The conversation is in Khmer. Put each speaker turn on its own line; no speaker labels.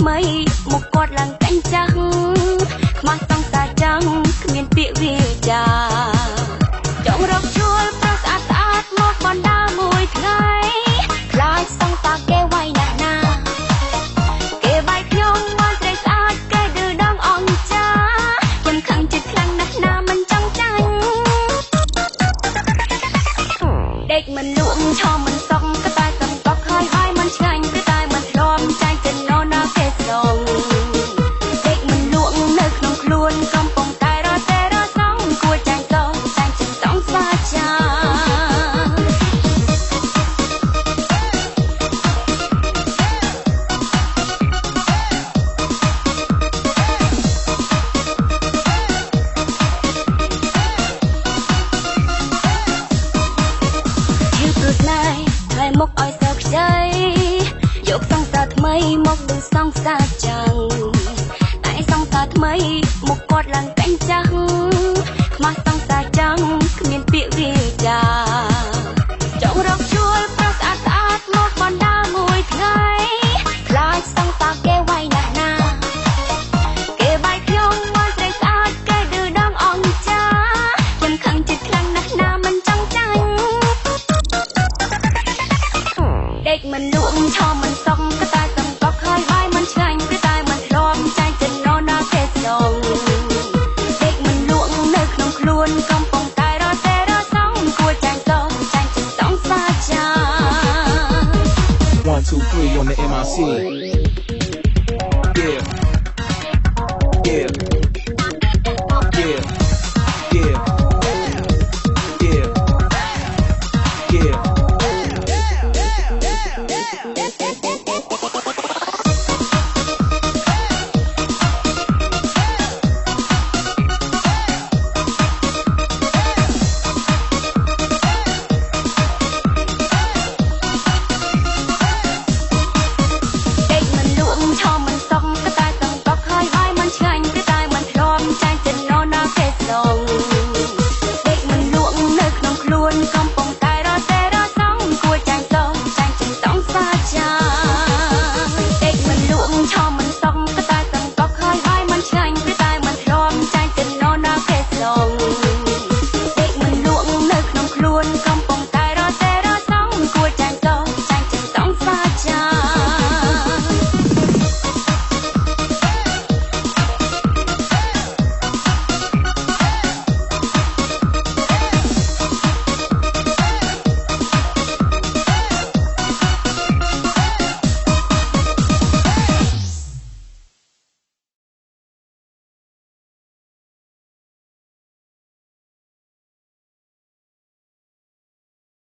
ថ្មីមកគាត់ឡើងតែងចាស់ខ្មាស់សង្សារចាំងគ្មានពាក្យវាចាចង់រកជួលប្រុសស្អាតស្អាតមកបណ្ដាមួយថ្ងៃខ្លាចសង្សារគេវាយណាស់ណាគេវាយខ្ញុំមកស្រីស្អាតគេឌឺដងអង្ចាខ្ញុំខឹងចិត្តខ្លាំងណាស់ណាមិនចង់ចាញ់ដេកមិនលក់ឈរមិនសក់ក៏តែសង្កត់ហើយមិនឆ្ងាញ់ព្រោះតែមិនធ្លាប់ចាញ់ទៅណោណាគេស្ងដេកមិនលក់នៅក្នុងខ្លួនកំពុងតែរត់តែរត់សងគួរចាញ់ទៅចាញ់ចិត្តសងសាចាមកឲ្យសើខ្ចីយកសង្សារថ្មីមកដូចសង្សារចាំងតែសង្សារថ្មីមកគាត់ឡើងតែងចាស់